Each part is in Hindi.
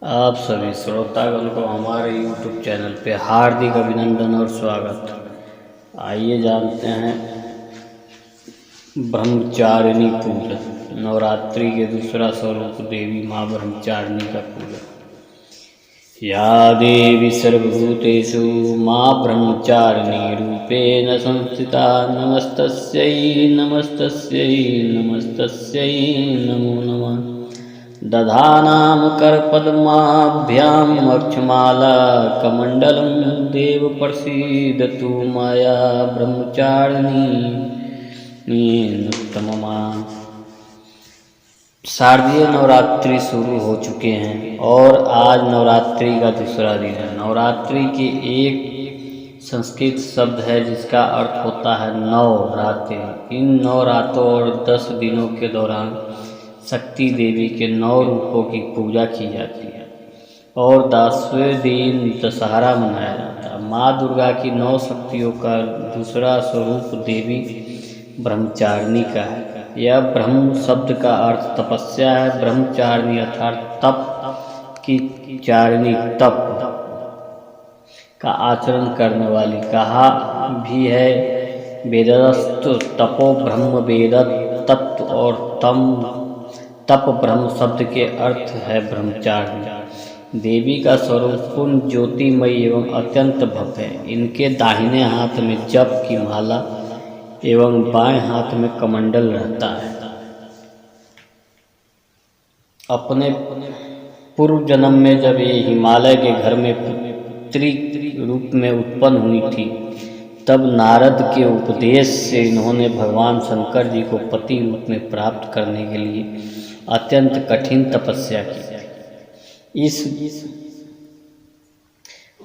आप सभी श्रोतागण को हमारे YouTube चैनल पे हार्दिक अभिनंदन और स्वागत। आइए जानते हैं ब्रह्मचारिणी पूजा, नवरात्रि के दूसरा स्वरूप देवी माँ ब्रह्मचारिणी का पूजा। या देवी सर्वभूतेषु माँ ब्रह्मचारिणी रूपेण संस्थिता नमस्तस्यै नमस्तस्यै नमस्तस्यै नमो नमः। दधानां करपद्माभ्याम् अक्षमाला कमण्डलं देव प्रसीदतु माया ब्रह्मचारिणी उत्तममा। शारदीय नवरात्रि शुरू हो चुके हैं और आज नवरात्रि का दूसरा दिन है। नवरात्रि के एक संस्कृत शब्द है जिसका अर्थ होता है 9 रातें। इन 9 रातों और 10 दिनों के दौरान शक्ति देवी के 9 रूपों की पूजा की जाती है और 10वें दिन दशहरा मनाया जाता है। माँ दुर्गा की 9 शक्तियों का दूसरा स्वरूप देवी ब्रह्मचारिणी का है। यह ब्रह्म शब्द का अर्थ तपस्या है। ब्रह्मचारिणी अर्थात तप की चारिणी, तप का आचरण करने वाली। कहा भी है वेदस्तु तपो ब्रह्म वेद तत्व और तप ब्रह्म शब्द के अर्थ है ब्रह्मचारिणी। देवी का स्वरूप पूर्ण ज्योतिमयी एवं अत्यंत भव्य है। इनके दाहिने हाथ में जप की माला एवं बाएं हाथ में कमंडल रहता है। अपने पूर्व जन्म में जब ये हिमालय के घर में पुत्री रूप में उत्पन्न हुई थी, तब नारद के उपदेश से इन्होंने भगवान शंकर जी को पति रूप में प्राप्त करने के लिए अत्यंत कठिन तपस्या की। इस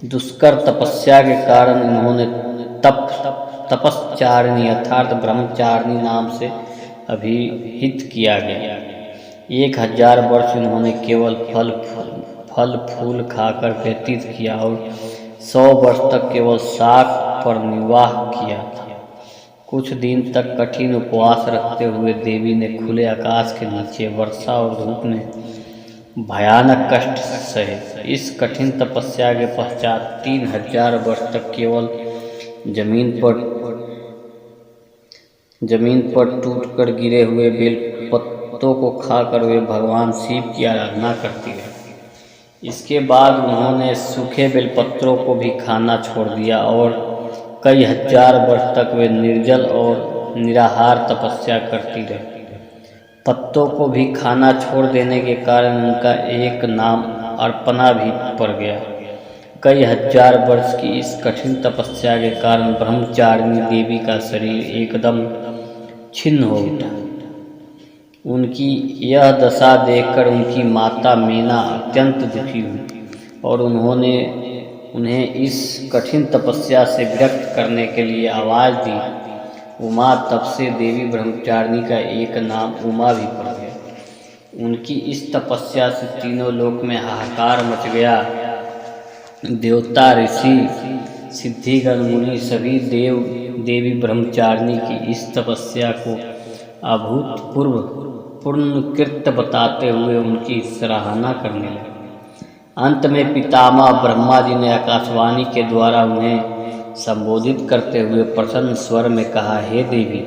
दुष्कर तपस्या के कारण इन्होंने तपस्चारिणी अर्थात ब्रह्मचारिणी नाम से अभिहित किया गया। 1000 वर्ष इन्होंने केवल फल फूल खाकर व्यतीत किया और 100 वर्ष तक केवल शाक पर निर्वाह किया था। कुछ दिन तक कठिन उपवास रखते हुए देवी ने खुले आकाश के नीचे वर्षा और धूप में भयानक कष्ट सहे। इस कठिन तपस्या के पश्चात 3000 वर्ष तक केवल जमीन पर टूटकर गिरे हुए बेल पत्तों को खाकर वे भगवान शिव की आराधना करती रही। इसके बाद उन्होंने सूखे बेलपत्रों को भी खाना छोड़ दिया और कई हजार वर्ष तक वे निर्जल और निराहार तपस्या करती रही। पत्तों को भी खाना छोड़ देने के कारण उनका एक नाम अर्पणा भी पड़ गया। कई हजार वर्ष की इस कठिन तपस्या के कारण ब्रह्मचारिणी देवी का शरीर एकदम छिन्न हो उठा। उनकी यह दशा देखकर उनकी माता मीना अत्यंत दुखी हुई और उन्हें इस कठिन तपस्या से विरक्त करने के लिए आवाज़ दी। उमा, तब से देवी ब्रह्मचारिणी का एक नाम उमा भी पड़ गया। उनकी इस तपस्या से तीनों लोक में हाहाकार मच गया। देवता, ऋषि, सिद्धिगण, मुनि सभी देवी ब्रह्मचारिणी की इस तपस्या को अभूतपूर्व पुण्यकृत बताते हुए उनकी सराहना करने लगे। अंत में पितामह ब्रह्मा जी ने आकाशवाणी के द्वारा उन्हें संबोधित करते हुए प्रसन्न स्वर में कहा, हे देवी,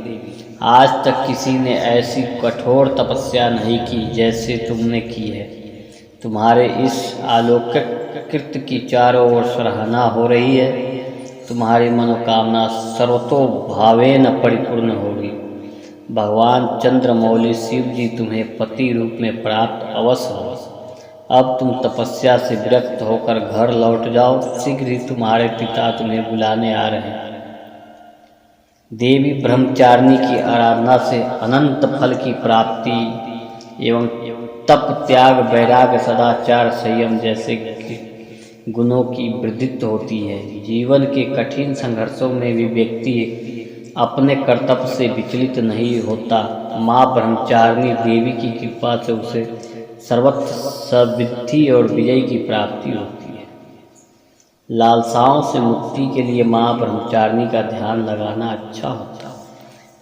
आज तक किसी ने ऐसी कठोर तपस्या नहीं की जैसे तुमने की है। तुम्हारे इस अलौकिक कृत्य की चारों ओर सराहना हो रही है। तुम्हारी मनोकामना सर्वतोभावेन परिपूर्ण होगी। भगवान चंद्रमौली शिव जी तुम्हें पति रूप में प्राप्त अवश्य हो। अब तुम तपस्या से विरक्त होकर घर लौट जाओ। शीघ्र ही तुम्हारे पिता तुम्हें बुलाने आ रहे हैं। देवी ब्रह्मचारिणी की आराधना से अनंत फल की प्राप्ति एवं तप, त्याग, वैराग्य, सदाचार, संयम जैसे गुणों की वृद्धि होती है। जीवन के कठिन संघर्षों में भी व्यक्ति अपने कर्तव्य से विचलित नहीं होता। माँ ब्रह्मचारिणी देवी की कृपा से उसे सर्वत्र समृद्धि और विजय की प्राप्ति होती है। लालसाओं से मुक्ति के लिए माँ ब्रह्मचारिणी का ध्यान लगाना अच्छा होता है।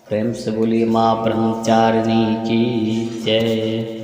प्रेम से बोलिए माँ ब्रह्मचारिणी की जय।